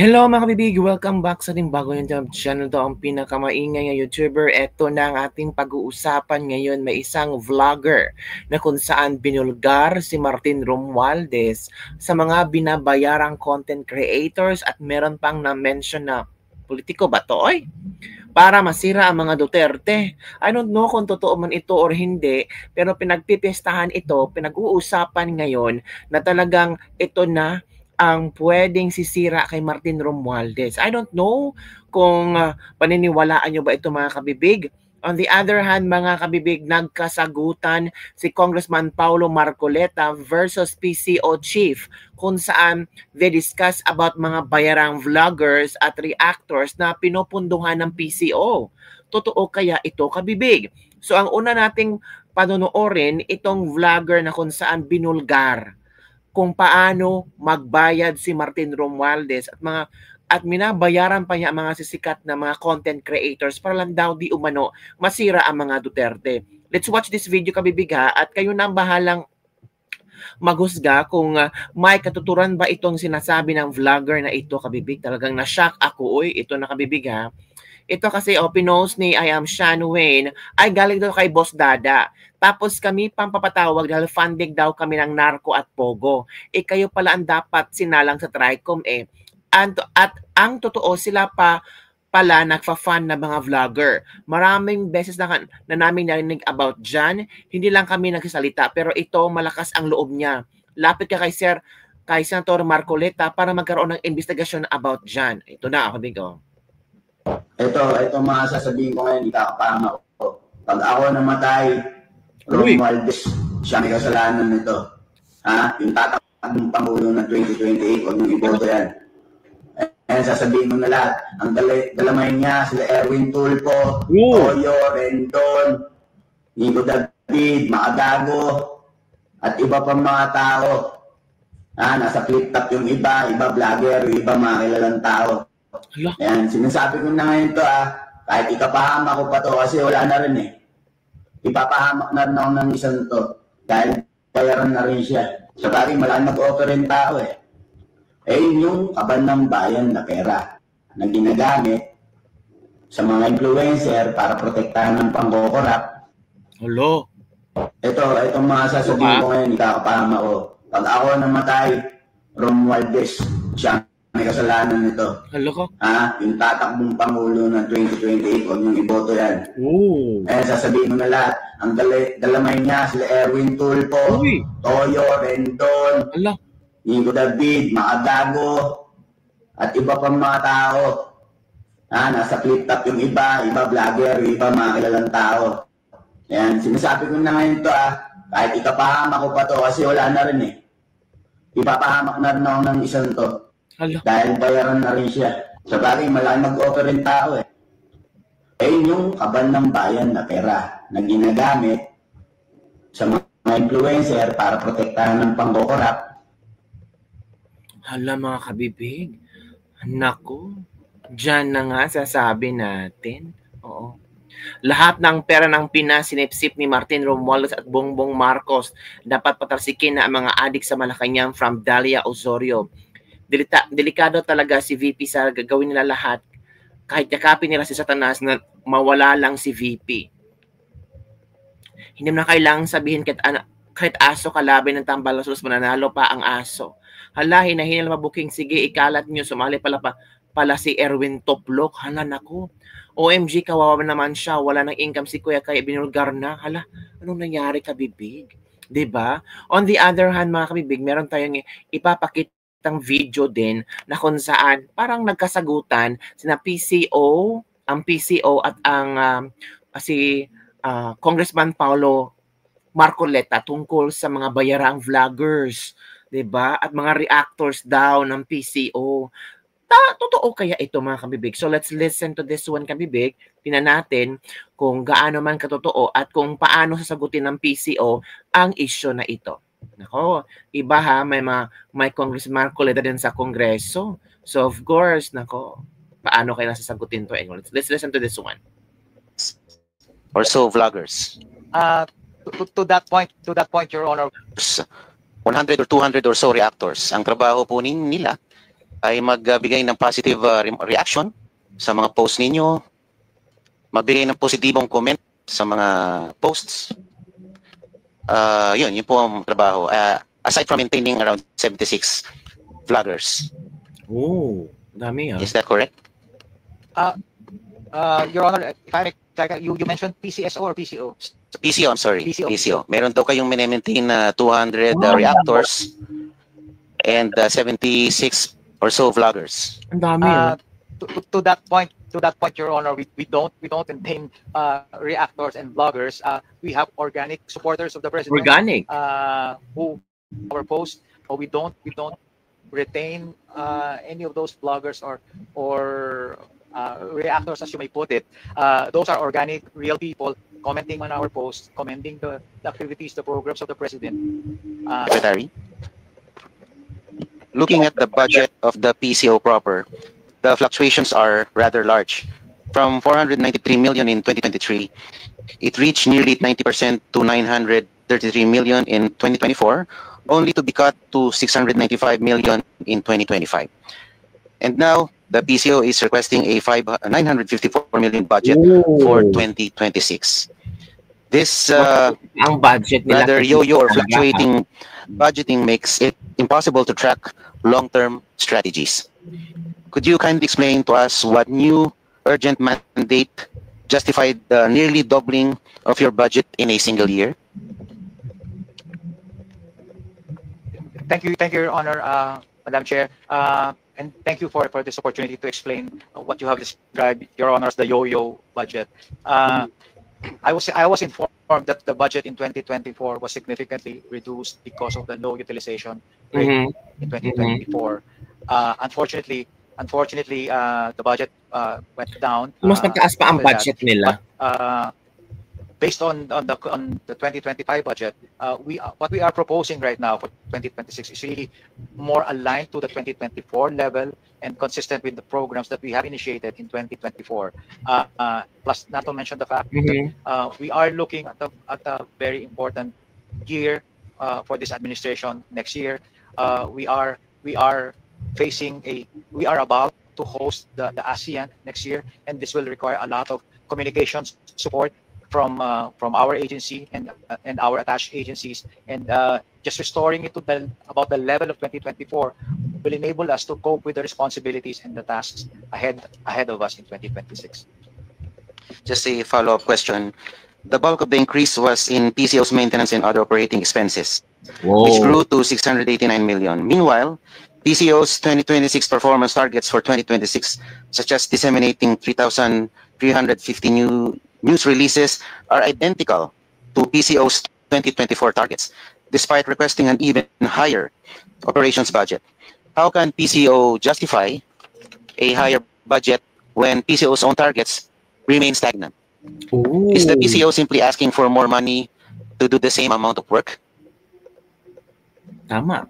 Hello mga kabibig! Welcome back sa ating bago YouTube channel. Ito ang pinakamaingay na YouTuber. Ito na ang ating pag-uusapan ngayon. May isang vlogger na kung saan binulgar si Martin Romualdez sa mga binabayarang content creators at meron pang na-mention na politiko ba to? Oy? Para masira ang mga Duterte. I don't know kung totoo man ito or hindi, pero pinagpipestahan ito, pinag-uusapan ngayon na talagang ito na ang pwedeng sisira kay Martin Romualdez. I don't know kung paniniwalaan nyo ba ito mga kabibig. On the other hand, mga kabibig, nagkasagutan si Congressman Paulo Marcoleta versus PCO Chief kung saan they discuss about mga bayarang vloggers at reactors na pinupunduhan ng PCO. Totoo kaya ito kabibig? So ang una nating panonoorin itong vlogger na kung saan binulgar kung paano magbayad si Martin Romualdez at minabayaran pa niya ang mga sisikat na mga content creators para lang daw di umano masira ang mga Duterte. Let's watch this video kabibig ha, at kayo na bahalang maghusga kung may katuturan ba itong sinasabi ng vlogger na ito kabibig. Talagang na-shock ako, ito na kabibig ha. Ito kasi pinost ni I am Sean Wayne ay galing daw kay Boss Dada. Tapos kami pampapatawag dahil funding daw kami ng Narco at Pogo. Kayo pala ang dapat sinalang sa Tricom At ang totoo sila pala nagfa-fund na mga vlogger. Maraming beses na namin narinig about dyan. Hindi lang kami nagsasalita pero ito malakas ang loob niya. Lapit ka kay Senator Marcoleta para magkaroon ng investigasyon about dyan. Ito na ako bigo. Ito mga sasabihin ko ngayon, ikakapama ko. Pag ako namatay, Romualdez, siya may kasalanan nito. Yung tatakbong Pangulo ng 2028, huwag nyung iboto yan. Ayan, sasabihin mo na lahat. Ang dalamay niya, sila Erwin Tulfo, Toyo, Rendon, Nico David, Makadago, at iba pang mga tao. Nasa flip-top yung iba vlogger, yung iba mga kilalang tao. Ayan, sinasabi ko na ngayon to kahit ikapahamak ko pa to kasi wala na rin ipapahamak na rin ako ng isang to dahil bayaran na rin siya. Sa bagay, malang nag-offer rin tao yun yung kaban ng bayan na pera na ginagamit sa mga influencer para protektahan ng pangkokorap. Hello? Ito mga sasabihin ko ngayon, ikakapahamak ko. Pag ako namatay, Romualdez, siya may kasalanan nito. Hello ko? Yung tatakbong Pangulo ng 2028, huwag niyong iboto yan. Ayan, sasabihin mo na lahat. Ang dalamay niya, sila Erwin Tulfo, Toyo, Rendon, Nico David, Makadago, at iba pang mga tao. Nasa flip-top yung iba vlogger, yung iba mga kilalang tao. Ayan, sinasabi ko na ngayon to kahit ikapahamak ko pa to kasi wala na rin ipapahamak na rin ako ng isang to. Dahil bayaran na rin siya. Sa bagay, malaki mag-offer rin tao yun yung kaban ng bayan na pera na ginagamit sa mga influencer para protektahan ng pangkokorap. Hala mga kabibig. Naku. Diyan na nga sasabi natin. Oo. Lahat ng pera ng Pinas sinipsip ni Martin Romualdez at Bongbong Marcos. Dapat patalsikin na ang mga adik sa Malacanang from Dalia Osorio. Delikado talaga si VP sa gagawin nila lahat. Kahit yakapin nila si Satanas na mawala lang si VP. Hindi na kailangang sabihin kahit aso kalaban ng Tambalaslos mananalo pa ang aso. Hala, hinahinal mabuking, sige ikalat nyo, sumali pala si Erwin Toplok. Hala, naku. OMG, kawawa naman siya. Wala nang income si Kuya kaya binulgar na. Hala, anong nangyari kabibig? Diba? On the other hand, mga kabibig, meron tayong ipapakita video din na kung saan parang nagkasagutan sina ang PCO at ang si Congressman Paulo Marcoleta tungkol sa mga bayarang vloggers, 'di ba? At mga reactors daw ng PCO. Totoo kaya ito mga kabibig? So let's listen to this one kabibig. Tingnan natin kung gaano man katotoo at kung paano sasagutin ng PCO ang issue na ito. Nako, iba may Congressman Marcoleta din sa Kongreso. So of course, nako, paano kayo nasasagutin to? Anyway, let's listen to this one. Or so vloggers. To that point, Your Honor, 100 or 200 or so reactors. Ang trabaho po nila ay magbigay ng positive reaction sa mga posts ninyo, magbigay ng positibong comment sa mga posts. Yun po ang trabaho. Aside from maintaining around 76 vloggers. Oh, dami Is that correct? Your Honor, if I may, you mentioned PCSO or PCO? PCO, I'm sorry. PCO. PCO. Meron daw kayong maintain na 200 reactors and 76 or so vloggers. Ang dami. To that point, Your Honor, we don't maintain reactors and bloggers. We have organic supporters of the president. Organic. Who our post, but we don't retain any of those bloggers or reactors, as you may put it. Those are organic, real people commenting on our posts, commenting the activities, the programs of the president. Secretary, looking at the budget of the PCO proper, the fluctuations are rather large. From 493 million in 2023, it reached nearly 90% to 933 million in 2024, only to be cut to 695 million in 2025. And now, the PCO is requesting a 954 million budget for 2026. This ang budget nila rather yo-yo or fluctuating budgeting makes it impossible to track long-term strategies. Could you kindly explain to us what new urgent mandate justified the nearly doubling of your budget in a single year? Thank you, Your Honor, Madam Chair, and thank you for this opportunity to explain what you have described, Your Honor, as the yo-yo budget. I was informed that the budget in 2024 was significantly reduced because of the low utilization rate in 2024. Unfortunately, the budget went down. Mas mataas pa ang budget nila. But, based on the 2025 budget, what we are proposing right now for 2026 is really more aligned to the 2024 level and consistent with the programs that we have initiated in 2024. Plus, not to mention the fact that we are looking at a very important year for this administration next year. We are about to host the ASEAN next year, and this will require a lot of communications support from our agency and our attached agencies, and just restoring it to about the level of 2024 will enable us to cope with the responsibilities and the tasks ahead of us in 2026. Just a follow-up question. The bulk of the increase was in PCO's maintenance and other operating expenses, which grew to 689 million. Meanwhile, PCO's 2026 performance targets for 2026, such as disseminating 3,350 new news releases, are identical to PCO's 2024 targets, despite requesting an even higher operations budget. How can PCO justify a higher budget when PCO's own targets remain stagnant? Ooh. Is the PCO simply asking for more money to do the same amount of work? Tama.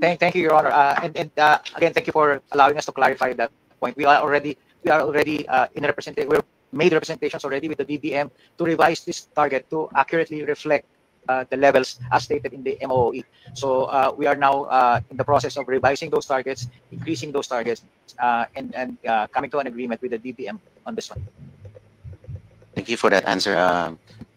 Thank you, Your Honor. And again, thank you for allowing us to clarify that point. We are already in representation. We're made representations already with the DBM to revise this target to accurately reflect the levels as stated in the MOE. So we are now in the process of revising those targets, increasing those targets, and coming to an agreement with the DBM on this one. Thank you for that answer.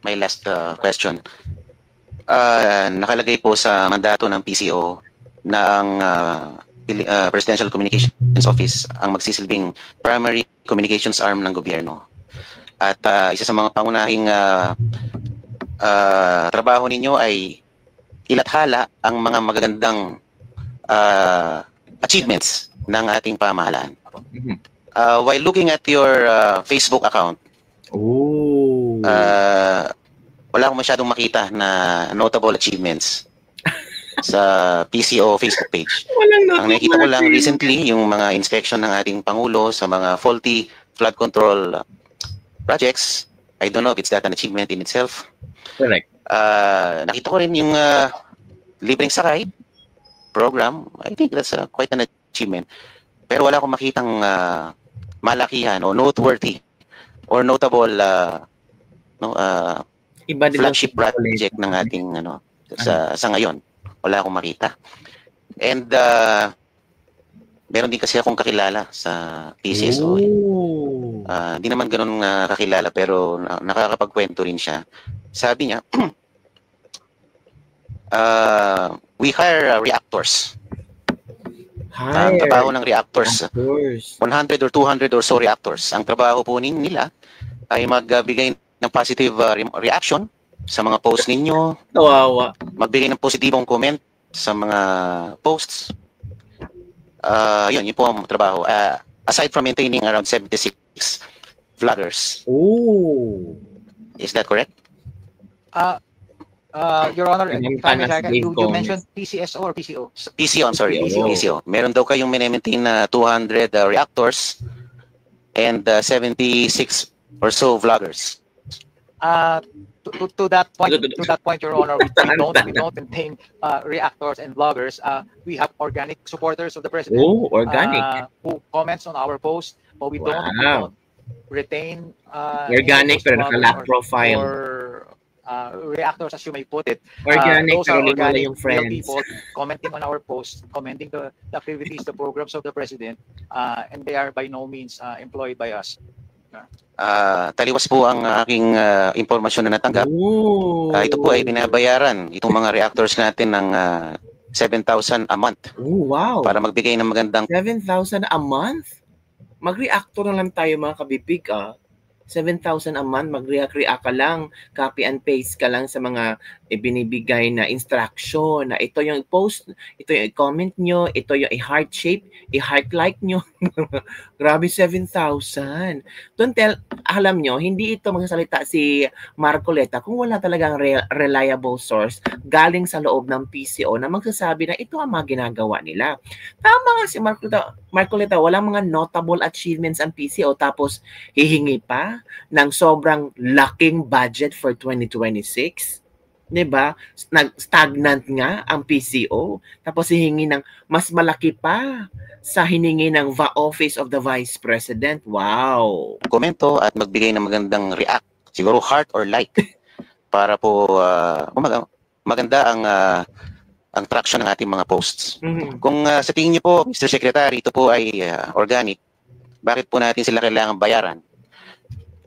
My last question. Nakalagay po sa mandato ng PCO na ang Presidential Communications Office ang magsisilbing primary communications arm ng gobyerno. At isa sa mga pangunahing trabaho ninyo ay ilathala ang mga magagandang achievements ng ating pamahalaan. While looking at your Facebook account, wala akong masyadong makita na notable achievements sa PCO Facebook page. Ang nakita ko lang recently, yung mga inspection ng ating Pangulo sa mga faulty flood control projects. I don't know if it's that an achievement in itself. Correct. Nakita ko rin yung libreng sakay program. I think that's quite an achievement. Pero wala akong makitang malakihan o noteworthy or notable flagship project ng ating sa ngayon. Wala akong makita. And meron din kasi akong kakilala sa PCSO. Hindi naman ganun kakilala, pero nakakapagkwento rin siya. Sabi niya, we hire reactors. Ang trabaho ng reactors, 100 or 200 or so reactors. Ang trabaho po nila ay magbigay ng positive reaction sa mga posts ninyo. Magbigay ng positibong comment sa mga posts. Yun po ang trabaho. Aside from maintaining around 76 vloggers. Is that correct? Your Honor, you mentioned PCSO or PCO? PCO, I'm sorry. PCO. Meron daw kayong maintain na 200 reactors and 76 or so vloggers. To that point, Your Honor, we don't maintain reactors and vloggers. We have organic supporters of the president. Organic. Who comments on our post, but we don't retain organic pero naka-lock profile. Or reactors, as you may put it. Organic, those are organic yung friends. people commenting on our posts, commenting the activities, the programs of the president, and they are by no means employed by us. Taliwas po ang aking impormasyon na natanggap. Ito po ay binabayaran itong mga reactors natin ng 7,000 a month. Wow. Para magbigay ng magandang 7,000 a month? Mag-reactor na lang tayo mga kabibig 7,000 a month, mag-react ka lang, copy and paste ka lang sa mga binibigay na instruction na ito yung post, ito yung comment nyo, ito yung i-heart shape, i-heart like nyo. Grabe, 7,000. Alam nyo, hindi ito magsasalita si Marcoleta kung wala talagang reliable source galing sa loob ng PCO na magsasabi na ito ang mga ginagawa nila. Tama nga si Marcoleta, walang mga notable achievements ang PCO tapos hihingi pa ng sobrang laking budget for 2026. 'Di ba? Stagnant nga ang PCO. Tapos hihingi ng mas malaki pa sa hiningi ng Office of the Vice President. Wow! Komento at magbigay ng magandang react. Siguro heart or like. Para po maganda ang traction ng ating mga posts. Kung sa tingin niyo po, Mr. Secretary, ito po ay organic, bakit po natin sila kailangan bayaran?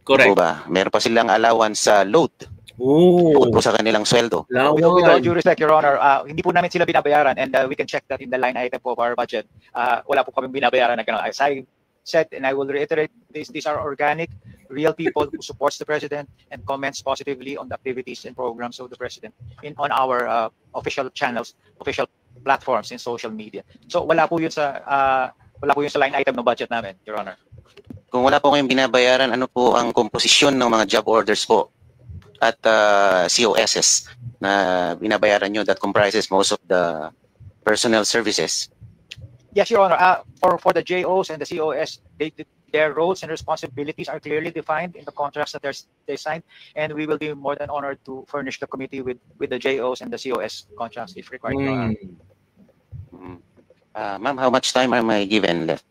Correct. Ba? Meron pa silang allowance sa load. Bukod po sa kanilang sweldo. With all due respect, Your Honor, hindi po namin sila binabayaran, and we can check that in the line item po of our budget. Wala po kami binabayaran na gano'n. As I said, and I will reiterate, these are organic, real people who supports the president and comments positively on the activities and programs of the president on our official channels, official platforms in social media. So wala po yun sa line item ng budget namin, Your Honor. Kung wala po kayong binabayaran, ano po ang komposisyon ng mga job orders po at COSs na binabayaran nyo that comprises most of the personnel services? Yes, Your Honor. For the JOs and the COS, their roles and responsibilities are clearly defined in the contracts that they signed, and we will be more than honored to furnish the committee with the JOs and the COS contracts if required. Ma'am, how much time am I given left?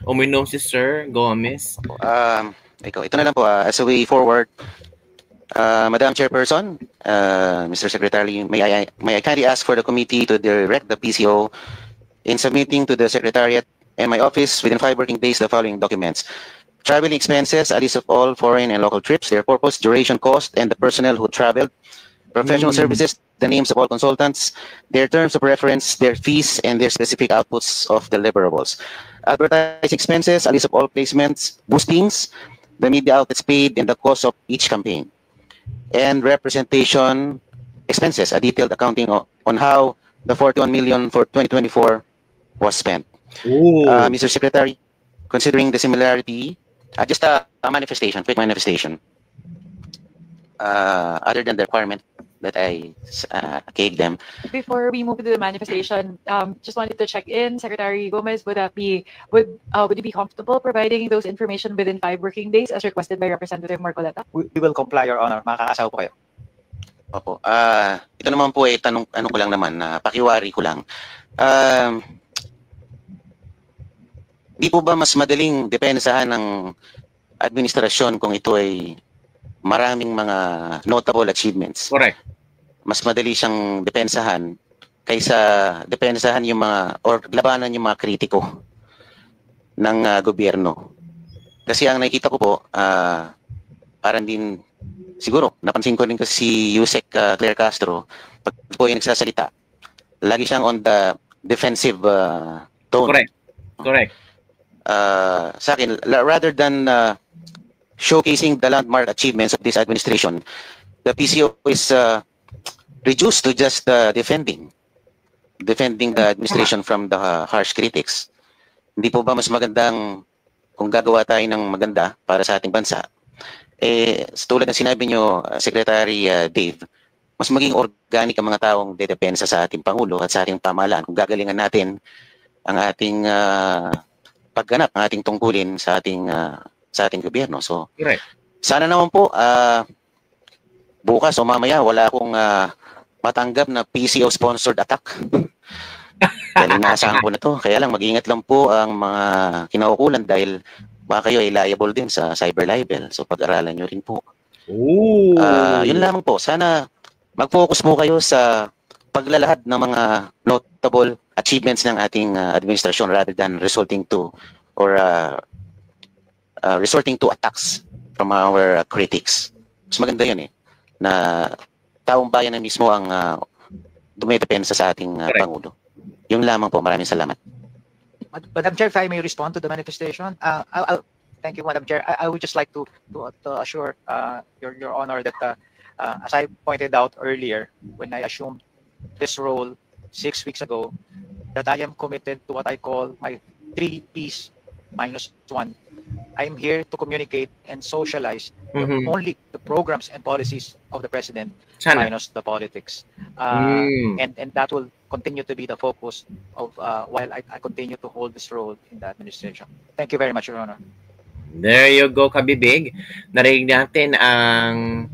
Uminom si Sir Gomez. Ito na lang po. As a way forward, Madam Chairperson, Mr. Secretary, may I kindly ask for the committee to direct the PCO in submitting to the Secretariat and my office within 5 working days the following documents: traveling expenses, a list of all foreign and local trips, their purpose, duration, cost, and the personnel who traveled, professional services, the names of all consultants, their terms of reference, their fees, and their specific outputs of deliverables. Advertising expenses, a list of all placements, boostings, the media outlets paid, and the cost of each campaign. And representation expenses, a detailed accounting on how the 41 million for 2024 was spent. Mr. Secretary, considering the similarity, just a manifestation, quick manifestation, other than the requirement that I gave them. Before we move to the manifestation, just wanted to check in, Secretary Gomez, would you be comfortable providing those information within 5 working days as requested by Representative Marcoleta? We will comply, Your Honor. Makakaasawa po kayo. Opo. Ito naman po ay tanong ko lang naman, pakiwari ko lang. Di po ba mas madaling depensahan ng administrasyon kung ito ay maraming mga notable achievements? Correct. Mas madali siyang depensahan kaysa depensahan yung mga or labanan yung mga kritiko ng gobyerno. Kasi ang nakikita ko po, parang din, siguro, napansin ko rin kasi si Yusek Claire Castro, pag po yung nagsasalita, lagi siyang on the defensive tone. Correct. Correct. Sa akin, rather than showcasing the landmark achievements of this administration, the PCO is reduced to just defending the administration from the harsh critics. Hindi po ba mas magandang kung gagawa tayo ng maganda para sa ating bansa, tulad ng sinabi nyo, Secretary Dave, mas maging organic ang mga taong dedepensa sa ating Pangulo at sa ating pamahalaan kung gagalingan natin ang ating pagganap, ang ating tungkulin sa ating gobyerno. So, sana naman po bukas o mamaya wala akong matanggap na PCO-sponsored attack. Dahil inaasahan ko na to. Kaya lang, mag-ingat lang po ang mga kinaukulan dahil baka kayo ay liable din sa cyber libel. So, pag-aralan nyo rin po. Yun lamang po. Sana mag-focus mo kayo sa paglalahad ng mga notable achievements ng ating administrasyon rather than resorting to attacks from our critics. Mas maganda yun na taong bayan na mismo ang dumedepensa sa ating Pangulo. Yung lamang po. Maraming salamat. Madam Chair, if I may respond to the manifestation, thank you, Madam Chair. I would just like to assure Your Honor that as I pointed out earlier, when I assumed this role 6 weeks ago, that I am committed to what I call my 3 Ps minus 1. I'm here to communicate and socialize only the programs and policies of the President minus the politics. And that will continue to be the focus of while I continue to hold this role in the administration. Thank you very much, Your Honor. There you go, Kabibig. Narinig natin ang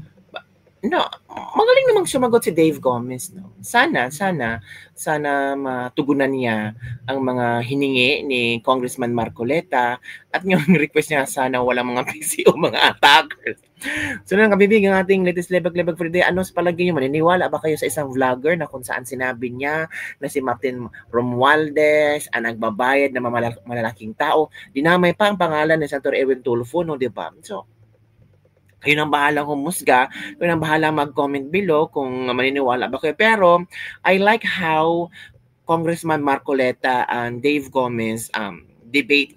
magaling namang sumagot si Dave Gomez, no. Sana matugunan niya ang mga hiningi ni Congressman Marcoleta at yung request niya sana walang mga PCO, mga attackers. So nang Kabibig, ang ating latest lebag-lebag for the day. Ano sa palagay niyo? Maniniwala ba kayo sa isang vlogger na kung saan sinabi niya na si Martin Romualdez ang nagbabayad ng malalaking tao? Dinamay pa ang pangalan ni Senator Erwin Tulfo, no, di ba? So, kayo nang bahalang humusga, kayo nang bahalang mag-comment below kung maniniwala ba kayo. Pero, I like how Congressman Marcoleta and Dave Gomez debate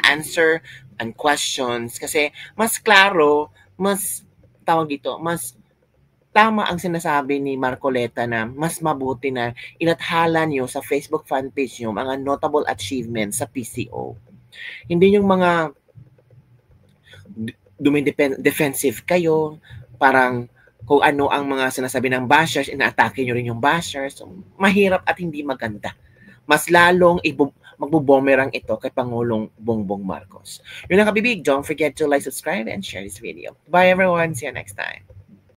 answer and questions kasi mas klaro, mas mas tama ang sinasabi ni Marcoleta na mas mabuti na inathala niyo sa Facebook fanpage niyo mga notable achievements sa PCO. Hindi yung mga defensive kayo, parang kung ano ang mga sinasabi ng bashers, inaatake nyo rin yung bashers. So, mahirap at hindi maganda. Mas lalong magbubomerang ito kay Pangulong Bongbong Marcos. Yun ang Kabibig. Don't forget to like, subscribe, and share this video. Bye everyone. See you next time.